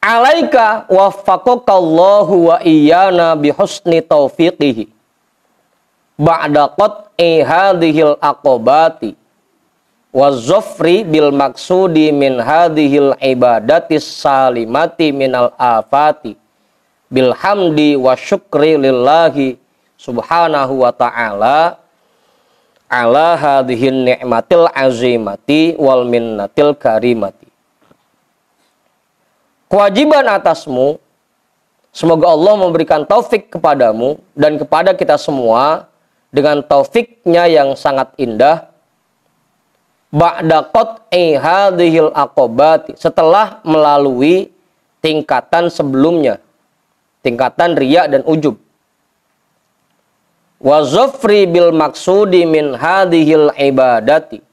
alaika waffaqakallahu wa iyana bihusni taufiqihi ba'da qat'i hadhil aqobati wa zofri bil maksudi min hadhil ibadatis salimati minal afati bilhamdi wa syukri lillahi subhanahu wa ta'ala ala hadhihin ni'matil azimati wal minnatil karimati. Kewajiban atasmu, semoga Allah memberikan taufik kepadamu dan kepada kita semua dengan taufiknya yang sangat indah. Ba'da qat'i hadhil aqobati, setelah melalui tingkatan sebelumnya, tingkatan riya dan ujub. Wa zafri bil maksudi min hadhil ibadati,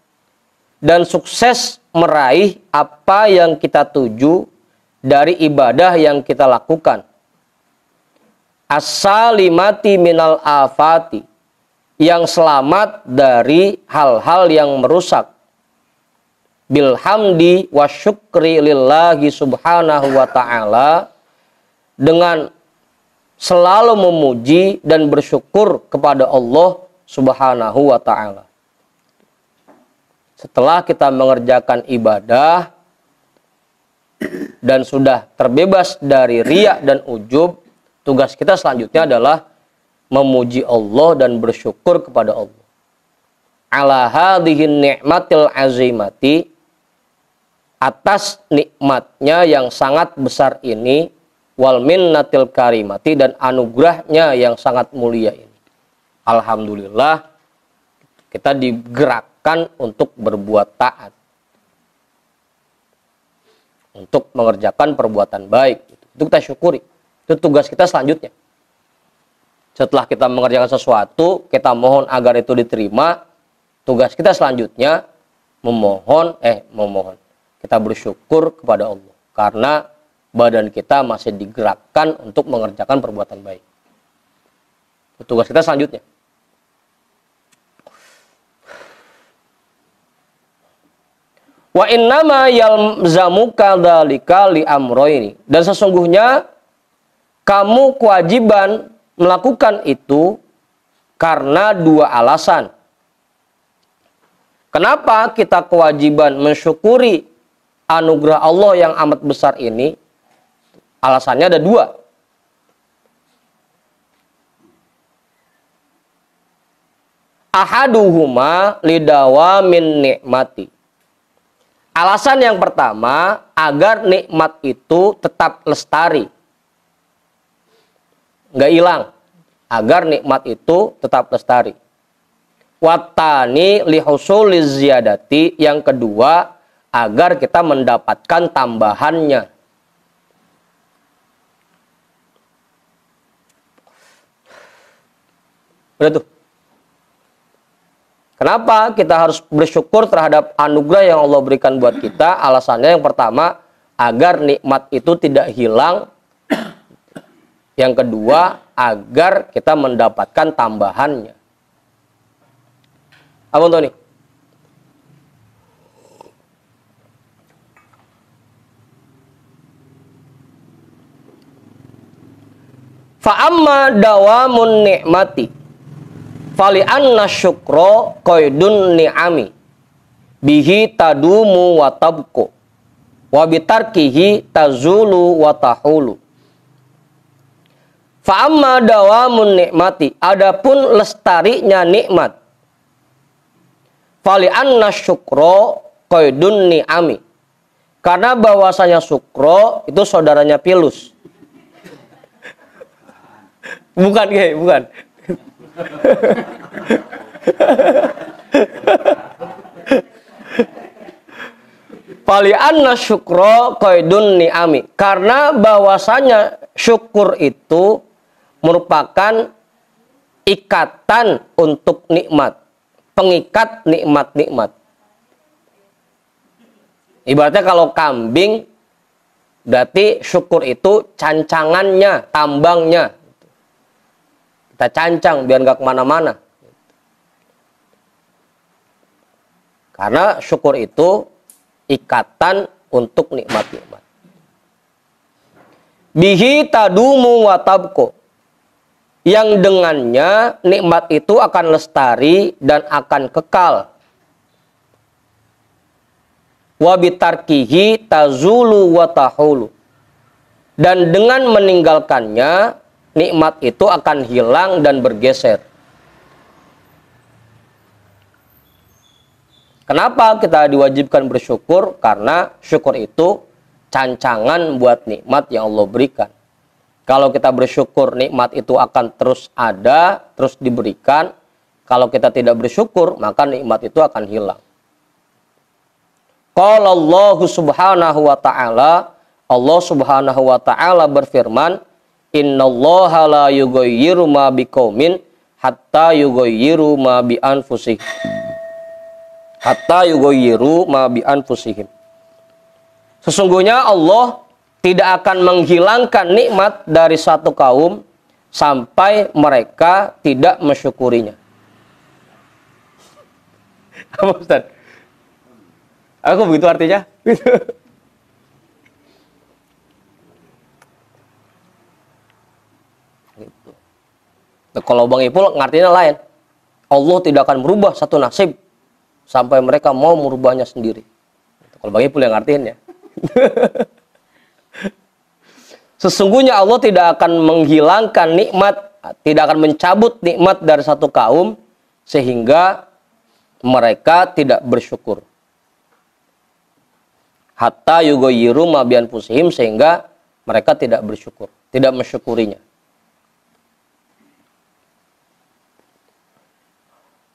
dan sukses meraih apa yang kita tuju dari ibadah yang kita lakukan. As-salimati minal afati, yang selamat dari hal-hal yang merusak. Bilhamdi wa syukri lillahi subhanahu wa ta'ala, dengan selalu memuji dan bersyukur kepada Allah subhanahu wa ta'ala. Setelah kita mengerjakan ibadah dan sudah terbebas dari riya dan ujub, tugas kita selanjutnya adalah memuji Allah dan bersyukur kepada Allah. Ala hadhihin ni'matil azimati, atas nikmatnya yang sangat besar ini, wal minnatil karimati, dan anugerahnya yang sangat mulia ini. Alhamdulillah kita digerakkan untuk berbuat taat, untuk mengerjakan perbuatan baik. Itu kita syukuri. Itu tugas kita selanjutnya. Setelah kita mengerjakan sesuatu, kita mohon agar itu diterima. Tugas kita selanjutnya memohon. Kita bersyukur kepada Allah karena badan kita masih digerakkan untuk mengerjakan perbuatan baik. Itu tugas kita selanjutnya. Wa innama yalzamuka dzalika li amroini, dan sesungguhnya kamu kewajiban melakukan itu karena dua alasan. Kenapa kita kewajiban mensyukuri anugerah Allah yang amat besar ini? Alasannya ada dua. Ahaduhuma lidawamin nikmati. Alasan yang pertama, agar nikmat itu tetap lestari, nggak hilang, agar nikmat itu tetap lestari. Watani lihusuliz ziyadati, yang kedua, agar kita mendapatkan tambahannya. Udah tuh. Kenapa kita harus bersyukur terhadap anugerah yang Allah berikan buat kita? Alasannya yang pertama, agar nikmat itu tidak hilang. Yang kedua, agar kita mendapatkan tambahannya. Apa tuh nih? Fa'amma dawamun ni'mati fali anna syukro qaidun ni'ami bihi tadumu wa tabku wa bitarkihi tazulu wa tahulu. Fa'amma dawamun ni'mati, adapun lestarinya nikmat, fali anna syukro qaidun ni'ami, karena bahwasanya syukro itu saudaranya pilus. Bukan, bukan. Fali anna syukro qaidun ni'ami, karena bahwasanya syukur itu merupakan ikatan untuk nikmat, pengikat nikmat-nikmat. Ibaratnya kalau kambing, berarti syukur itu cancangannya, tambangnya. Kita cancang biar nggak kemana-mana. Karena syukur itu ikatan untuk nikmat-nikmat. bihi tadumu wa tabko, yang dengannya nikmat itu akan lestari dan akan kekal. Wa bitarkihi tazulu wa tahulu, dan dengan meninggalkannya nikmat itu akan hilang dan bergeser. Kenapa kita diwajibkan bersyukur? Karena syukur itu cancangan buat nikmat yang Allah berikan. Kalau kita bersyukur, nikmat itu akan terus ada, terus diberikan. Kalau kita tidak bersyukur, maka nikmat itu akan hilang. Qala Allah subhanahu wa ta'ala, Allah subhanahu wa ta'ala berfirman, innallaha la yughayyiru ma biqaumin hatta yughayyiru ma bi anfusihim. Hatta yughayyiru ma bi anfusihim. Sesungguhnya Allah tidak akan menghilangkan nikmat dari satu kaum sampai mereka tidak mensyukurinya. Apa Ustaz? Aku begitu artinya? Gitu. Nah, kalau Bang Ipul ngartinya lain. Allah tidak akan merubah satu nasib sampai mereka mau merubahnya sendiri. Kalau Bang Ipul yang ngartiin ya. Sesungguhnya Allah tidak akan menghilangkan nikmat, tidak akan mencabut nikmat dari satu kaum sehingga mereka tidak bersyukur. Hatta yughayyiru ma bi anfusihim, sehingga mereka tidak bersyukur, tidak mensyukurinya.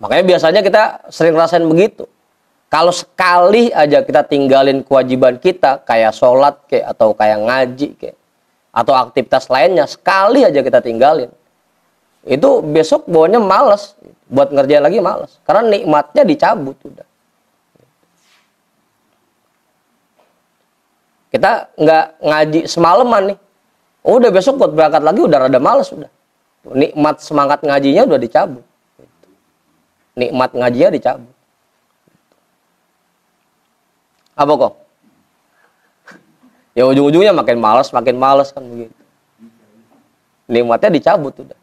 Makanya biasanya kita sering rasain begitu. Kalau sekali aja kita tinggalin kewajiban kita, kayak sholat kayak, atau kayak ngaji kayak, atau aktivitas lainnya, sekali aja kita tinggalin, itu besok bawanya malas, buat ngerjain lagi malas, karena nikmatnya dicabut udah. Kita nggak ngaji semalaman nih, udah besok buat berangkat lagi udah rada malas udah. Nikmat semangat ngajinya udah dicabut. Nikmat ngajinya dicabut. Apa kok? Ya ujung-ujungnya makin malas kan begitu. Nikmatnya dicabut udah.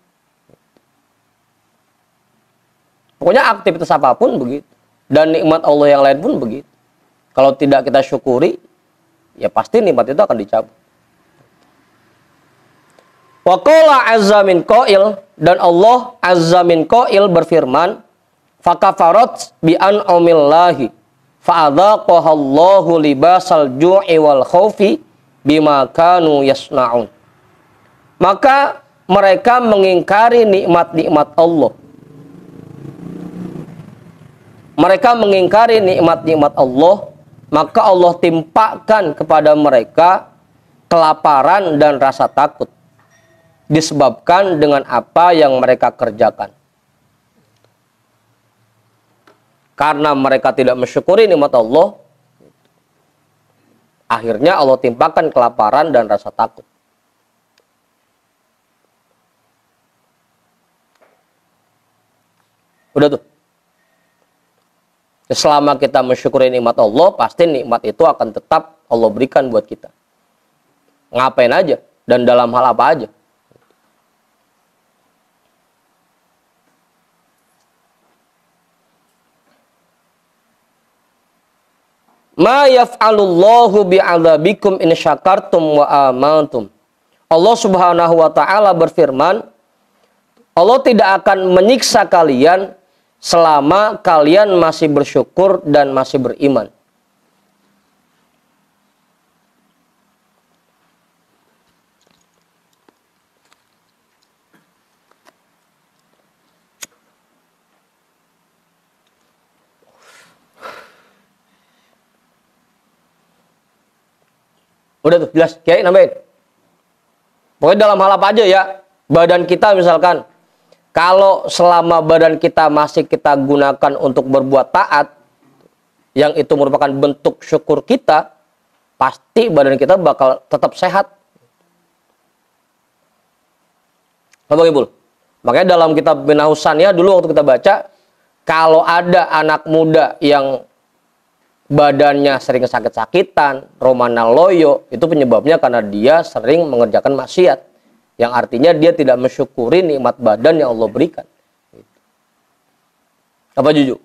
Pokoknya aktivitas apapun begitu. Dan nikmat Allah yang lain pun begitu. Kalau tidak kita syukuri, ya pasti nikmat itu akan dicabut. Wa qala azza min qail, dan Allah azza min qail berfirman, fakafarat bi an'amillahi fa'adzaqahallahu libasal ju'i wal khaufi bima kanu yasna'un. Maka mereka mengingkari nikmat-nikmat Allah. Mereka mengingkari nikmat-nikmat Allah, maka Allah timpakan kepada mereka kelaparan dan rasa takut disebabkan dengan apa yang mereka kerjakan. Karena mereka tidak mensyukuri nikmat Allah, akhirnya Allah timpakan kelaparan dan rasa takut. Udah tuh. Selama kita mensyukuri nikmat Allah, pasti nikmat itu akan tetap Allah berikan buat kita. Ngapain aja dan dalam hal apa aja. Ma yaf'alullahu bi'adzabikum in syakartum wa amantum. Allah Subhanahu wa taala berfirman, Allah tidak akan menyiksa kalian selama kalian masih bersyukur dan masih beriman. Udah tuh, jelas. Kiai nambahin. Pokoknya dalam hal apa aja ya. Badan kita misalkan, kalau selama badan kita masih kita gunakan untuk berbuat taat, yang itu merupakan bentuk syukur kita, pasti badan kita bakal tetap sehat. Apa Ibu? Makanya dalam kitab Minahus Saniyah dulu waktu kita baca, kalau ada anak muda yang badannya sering sakit-sakitan, romana loyo, itu penyebabnya karena dia sering mengerjakan maksiat. Yang artinya dia tidak mensyukuri nikmat badan yang Allah berikan. Apa Juju?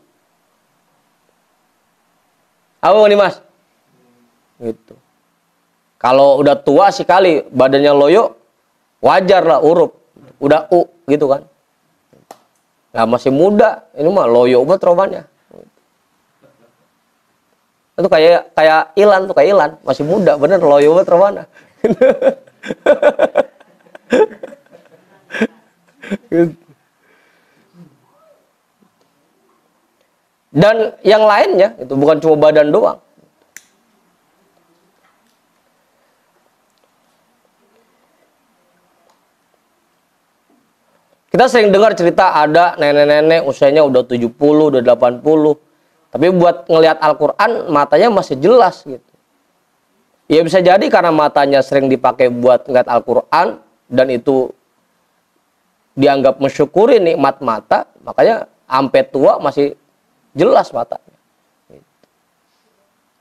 Apa nih Mas? Gitu. Kalau udah tua sekali, badannya loyo, wajar lah urup. Udah gitu kan. Nah masih muda, ini mah loyo banget romanya. Itu kayak Ilan tuh, kayak Ilan, masih muda, bener loyo banget romana. Dan yang lainnya, itu bukan cuma badan doang. Kita sering dengar cerita ada nenek-nenek usianya udah 70, udah 80. Tapi buat ngelihat Al-Quran, matanya masih jelas gitu. Ya bisa jadi karena matanya sering dipakai buat ngelihat Al-Quran, dan itu dianggap mensyukuri nikmat mata, makanya sampai tua masih jelas matanya.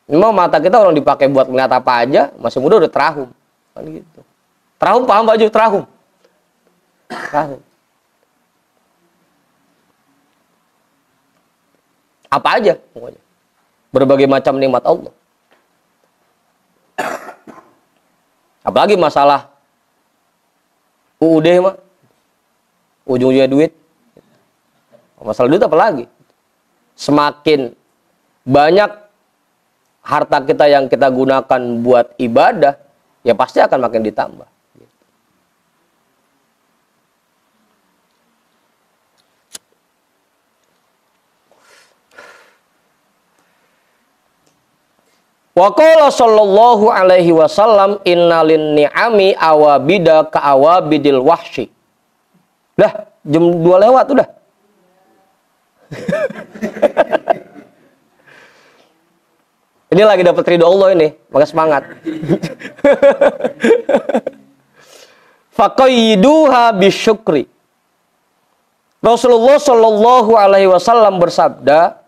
Memang mata kita orang dipakai buat ngelihat apa aja, masih muda udah terahum. Kan gitu. Terahum, paham baju terahum? Terahum. Apa aja pokoknya. Berbagai macam nikmat Allah. Apalagi masalah UUD mah. Ujung-ujungnya duit. Masalah duit apalagi. Semakin banyak harta kita yang kita gunakan buat ibadah, ya pasti akan makin ditambah. Wa qala sallallahu alaihi wasallam innalin ni'ami awabida ka awabidil wahsyi. Dah, jam 2 lewat udah. Ini lagi dapat ridho Allah ini, maka semangat. Faqayyiduha bisyukri. Rasulullah sallallahu alaihi wasallam bersabda,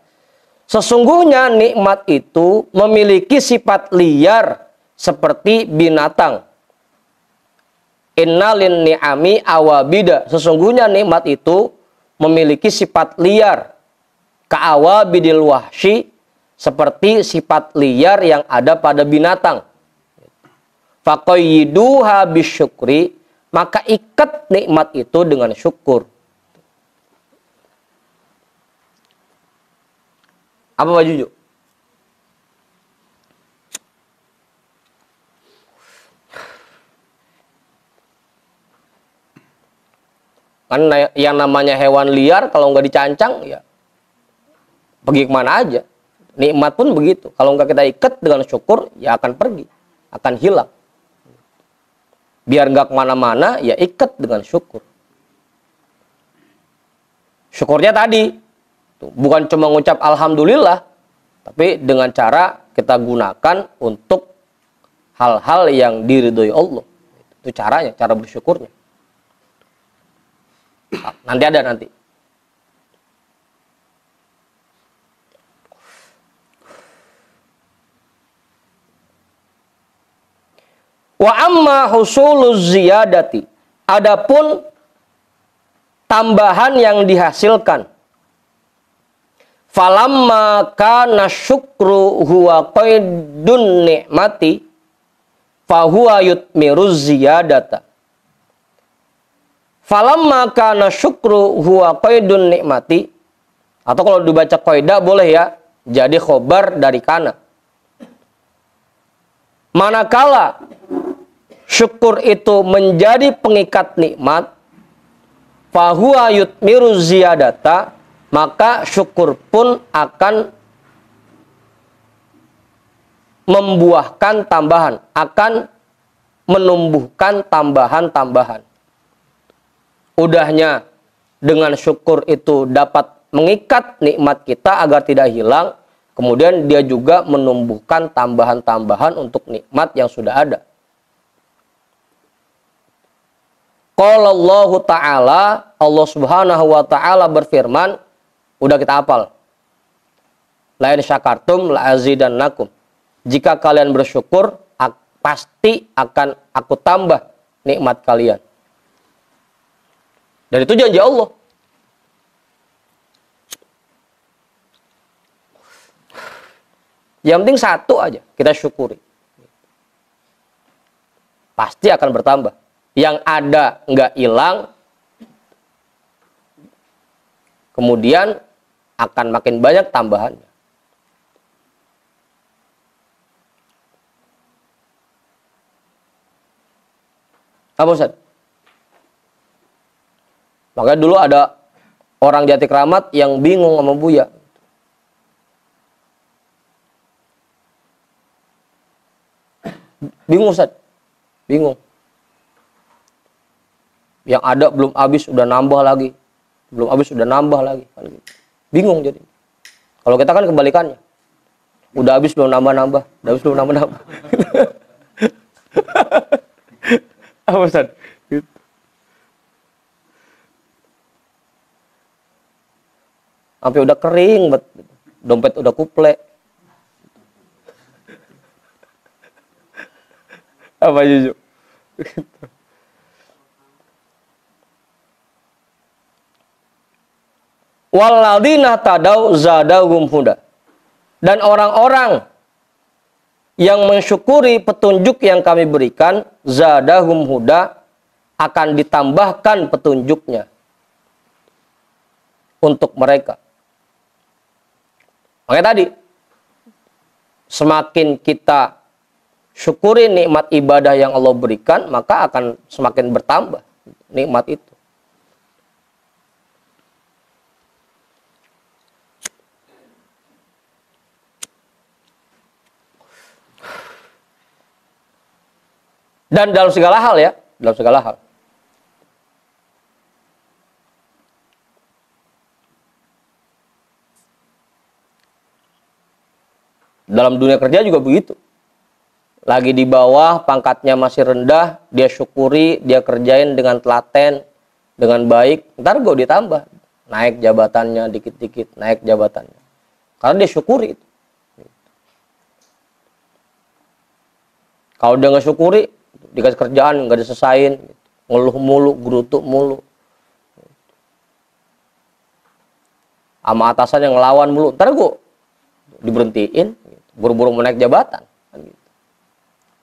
sesungguhnya nikmat itu memiliki sifat liar seperti binatang. Innalin ni'ami awabida. Sesungguhnya nikmat itu memiliki sifat liar. Ka'awabidil wahsyi, seperti sifat liar yang ada pada binatang. Faqayyiduha bisyukri, maka ikat nikmat itu dengan syukur. Apa Pak Juju? Kan yang namanya hewan liar kalau nggak dicancang ya pergi kemana aja. Nikmat pun begitu. Kalau nggak kita ikat dengan syukur ya akan pergi, akan hilang. Biar nggak kemana-mana ya ikat dengan syukur. Syukurnya tadi bukan cuma ngucap alhamdulillah, tapi dengan cara kita gunakan untuk hal-hal yang diridhoi Allah. Itu caranya, cara bersyukurnya. Nanti ada nanti. Wa amma husuluz ziyadati. Adapun tambahan yang dihasilkan. Falamma kana syukru huwa qaidun ni'mati fahuwa yutmiruz ziyadata. Falamma kana syukru huwa qaidun ni'mati, atau kalau dibaca qaidah boleh ya, jadi khobar dari kana. Manakala syukur itu menjadi pengikat nikmat, fahuwa yutmiruz ziyadata, maka syukur pun akan membuahkan tambahan, akan menumbuhkan tambahan-tambahan. Udahnya dengan syukur itu dapat mengikat nikmat kita agar tidak hilang, kemudian dia juga menumbuhkan tambahan-tambahan untuk nikmat yang sudah ada. Qala Allah Ta'ala, Allah Subhanahu wa Ta'ala berfirman, udah kita hafal. La in syakartum la azidannakum. Jika kalian bersyukur, pasti akan aku tambah nikmat kalian. Dan itu janji Allah. Yang penting satu aja, kita syukuri. Pasti akan bertambah. Yang ada nggak hilang, kemudian akan makin banyak tambahannya. Apa Ustaz? Makanya dulu ada orang Jati Kramat yang bingung sama Buya. Bingung Ustaz, bingung. Yang ada belum habis udah nambah lagi, belum habis udah nambah lagi, kan gitu. Bingung jadi. Kalau kita kan kebalikannya, udah habis belum nambah-nambah, udah habis belum nambah-nambah. Apa Ustaz? Gitu. Sampai udah kering, dompet udah kuple. Apa Juju? Walladzina tadau zadahum huda. Dan orang-orang yang mensyukuri petunjuk yang kami berikan, zadahum huda, akan ditambahkan petunjuknya untuk mereka. Makanya tadi, semakin kita syukuri nikmat ibadah yang Allah berikan, maka akan semakin bertambah nikmat itu. Dan dalam segala hal ya, dalam segala hal. Dalam dunia kerja juga begitu. Lagi di bawah, pangkatnya masih rendah, dia syukuri, dia kerjain dengan telaten, dengan baik, ntar gue ditambah. Naik jabatannya dikit-dikit, naik jabatannya. Karena dia syukuri itu. Kalau dia nggak syukuri, dikasih kerjaan, nggak diselesain, ngeluh mulu, gerutuk mulu. Sama atasan yang ngelawan mulu, ntar gue diberhentiin, buru-buru mau naik jabatan.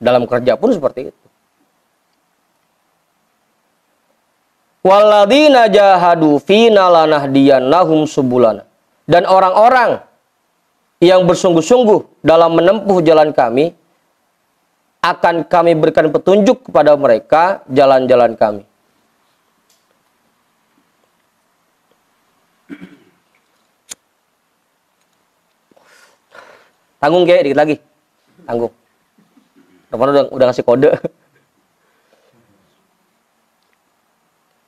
Dalam kerja pun seperti itu. Walladzina jahadu fina lanahdiyannahum subulana. Dan orang-orang yang bersungguh-sungguh dalam menempuh jalan kami, akan kami berikan petunjuk kepada mereka jalan-jalan kami. Tanggung kayak dikit lagi. Tanggung. Teman udah ngasih kode.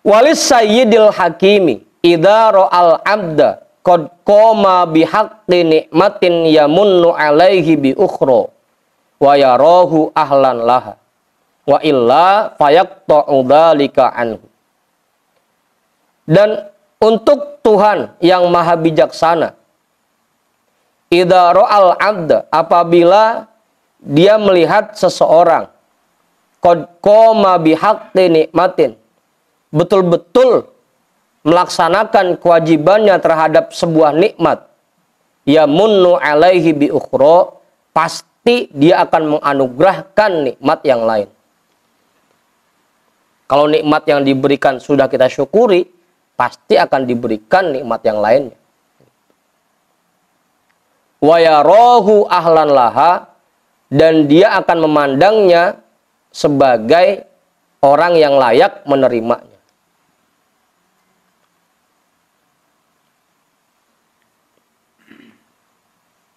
Walis sayyidil hakimi idza ra'al abda qad qama bihaqqi nikmatin yamunnu alaihi bi ukhra wa yarahu ahlan laha wa illa fayaqta'u dzalika anhu. Dan untuk Tuhan yang maha bijaksana, idza ra'al abda, apabila dia melihat seseorang qad qama bihaqqi nikmatin, betul-betul melaksanakan kewajibannya terhadap sebuah nikmat, yamunnu alaihi bi ukhra, pasti dia akan menganugerahkan nikmat yang lain. Kalau nikmat yang diberikan sudah kita syukuri, pasti akan diberikan nikmat yang lainnya. Wa yarahu ahlan laha, dan dia akan memandangnya sebagai orang yang layak menerimanya.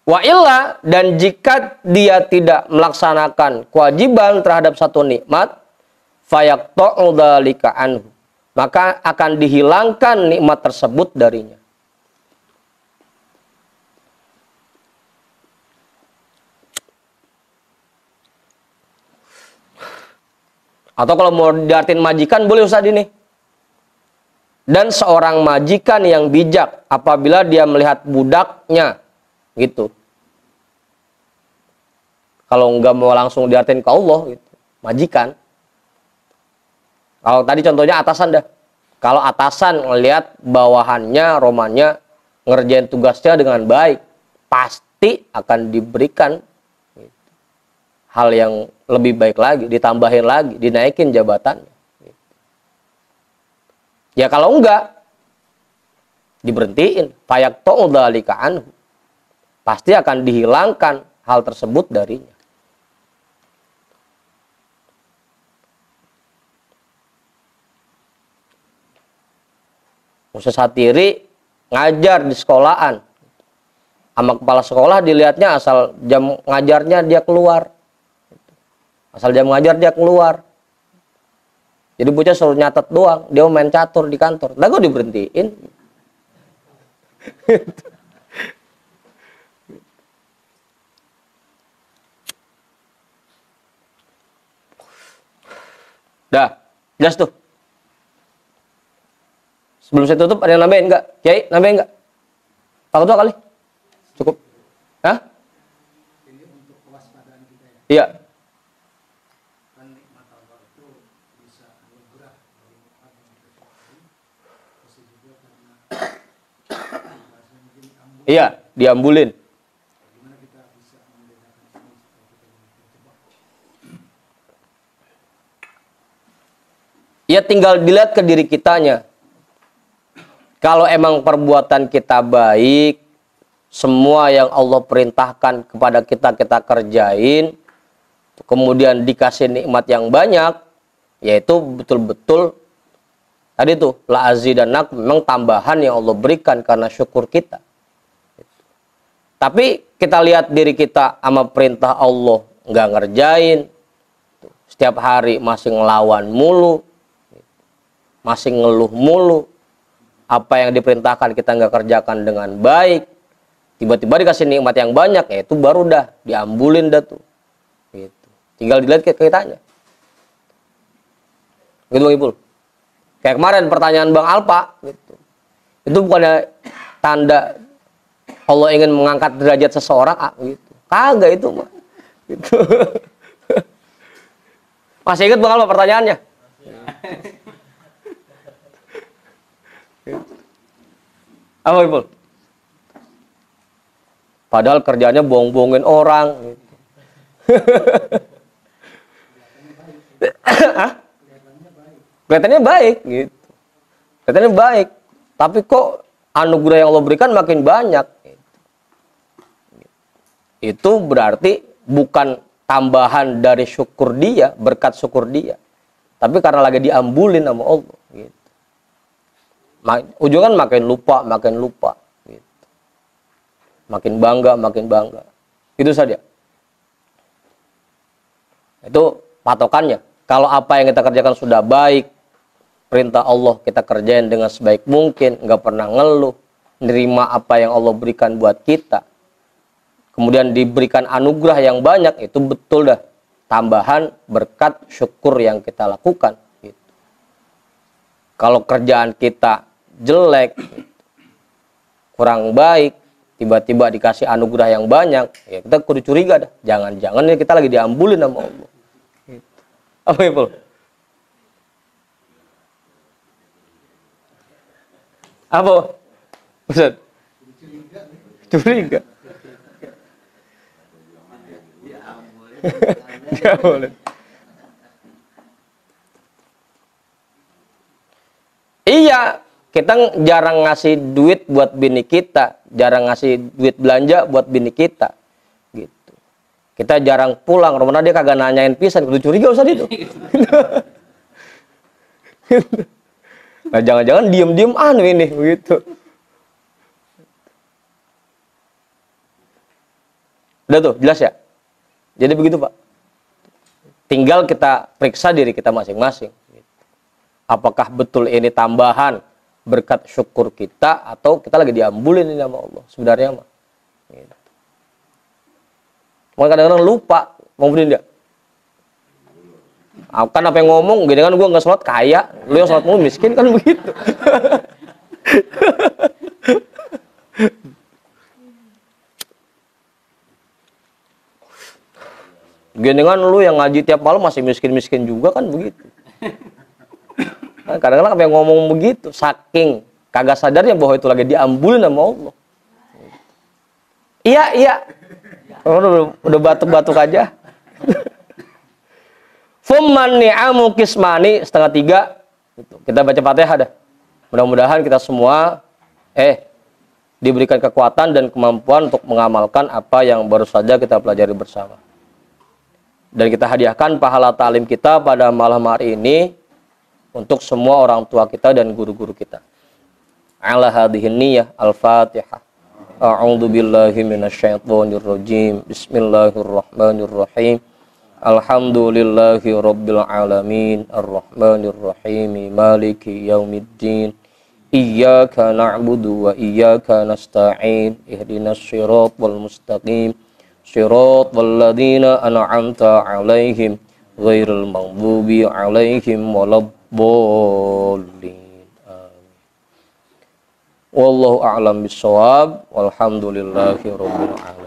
Wa illa, dan jika dia tidak melaksanakan kewajiban terhadap satu nikmat, fayaqta'u dzalika anhu, maka akan dihilangkan nikmat tersebut darinya. Atau kalau mau diartin majikan, boleh Ustaz ini. Dan seorang majikan yang bijak, apabila dia melihat budaknya gitu. Kalau nggak mau langsung diartiin ke Allah gitu, majikan. Kalau tadi contohnya atasan dah. Kalau atasan ngelihat bawahannya, romannya ngerjain tugasnya dengan baik, pasti akan diberikan gitu, hal yang lebih baik lagi, ditambahin lagi, dinaikin jabatannya. Gitu. Ya kalau enggak, diberhentiin, fayaqta'u dzalika anhu. Pasti akan dihilangkan hal tersebut darinya. Ustaz Satiri ngajar di sekolahan, sama kepala sekolah dilihatnya asal jam ngajarnya dia keluar, asal jam ngajar dia keluar. Jadi bocah suruh nyatet doang, dia main catur di kantor. Lah gue diberhentiin. Dah, jelas tuh. Sebelum saya tutup, ada yang nambahin enggak? Kiai, nambahin enggak? Pak Ketua kali? Cukup? Hah? Ini untuk kewaspadaan kita ya. Iya. Kan nikmat Allah itu bisa anugerah dari nikmat yang kita syukuri. Bisa juga karena bahasanya mungkin ambul. Iya, diambulin. Bagaimana kita bisa membedakan ini supaya kita mencoba. Ya tinggal dilihat ke diri kitanya. Kalau emang perbuatan kita baik, semua yang Allah perintahkan kepada kita, kita kerjain, kemudian dikasih nikmat yang banyak, yaitu betul-betul, tadi tuh, la azidannak, memang tambahan yang Allah berikan karena syukur kita. Tapi kita lihat diri kita sama perintah Allah, nggak ngerjain, setiap hari masih ngelawan mulu, masih ngeluh mulu, apa yang diperintahkan kita nggak kerjakan dengan baik, tiba-tiba dikasih nikmat yang banyak, ya itu baru dah diambulin dah tuh. Gitu. Tinggal dilihat ke kitanya. Gitu Bang Ipul. Kayak kemarin pertanyaan Bang Alpa, gitu. Itu bukannya tanda Allah ingin mengangkat derajat seseorang, gitu. Kagak itu mah. Gitu. Masih ingat Bang Alpa pertanyaannya? Apa Ipul? Padahal kerjanya bohong-bohongin orang. Gitu. Kelihatannya baik, gitu. Kelihatannya baik, tapi kok anugerah yang Allah berikan makin banyak. Gitu. Itu berarti bukan tambahan dari syukur dia, berkat syukur dia, tapi karena lagi diambulin sama Allah. Gitu. Ujungnya makin lupa, gitu. Makin bangga. Itu saja. Itu patokannya. Kalau apa yang kita kerjakan sudah baik, perintah Allah kita kerjain dengan sebaik mungkin, nggak pernah ngeluh, nerima apa yang Allah berikan buat kita, kemudian diberikan anugerah yang banyak, itu betul dah tambahan berkat syukur yang kita lakukan. Gitu. Kalau kerjaan kita jelek, kurang baik, tiba-tiba dikasih anugerah yang banyak, ya kita kudu curiga dah. Jangan-jangan ya kita lagi diambulin sama Allah. Gitu. Apa itu? Apa? Ustaz? Curiga. Diambulin. Iya. Kita jarang ngasih duit buat bini kita, jarang ngasih duit belanja buat bini kita, gitu. Kita jarang pulang, rumahnya dia kagak nanyain pisan, kudu curiga Ustaz itu. Nah jangan-jangan diem-diem ini, begitu. Udah tuh, jelas ya? Jadi begitu Pak. Tinggal kita periksa diri kita masing-masing. Apakah betul ini tambahan berkat syukur kita, atau kita lagi diambulin ini sama Allah sebenarnya mah. Gitu. Kadang-kadang lupa ngomongin dia. Kan apa yang ngomong, gini kan gue nggak sholat kaya, lu yang sholat mulu miskin, kan begitu. Gendingan lu yang ngaji tiap malam masih miskin-miskin juga kan begitu. Kadang-kadang sampai ngomong begitu, saking kagak sadarnya bahwa itu lagi diambulin sama Allah. Iya. Udah batuk-batuk aja. Fumman ni'amu kismani, setengah 3. Gitu. Kita baca Fatihah dah. Mudah-mudahan kita semua diberikan kekuatan dan kemampuan untuk mengamalkan apa yang baru saja kita pelajari bersama. Dan kita hadiahkan pahala ta'lim kita pada malam hari ini untuk semua orang tua kita dan guru-guru kita. Ala hadhihi niyyah al-Fatihah. A'udzu billahi minasyaitonir rajim. Bismillahirrahmanirrahim. Alhamdulillahi rabbil alamin. Arrahmanir rahim. Maliki yaumiddin. Iyyaka na'budu wa iyyaka nasta'in. Ihdinas shiratal mustaqim. Shiratal ladzina an'amta 'alaihim ghairil maghdubi 'alaihim waladdallin. Wallahu a'lam bissawab. Walhamdulillahi rabbil alamin.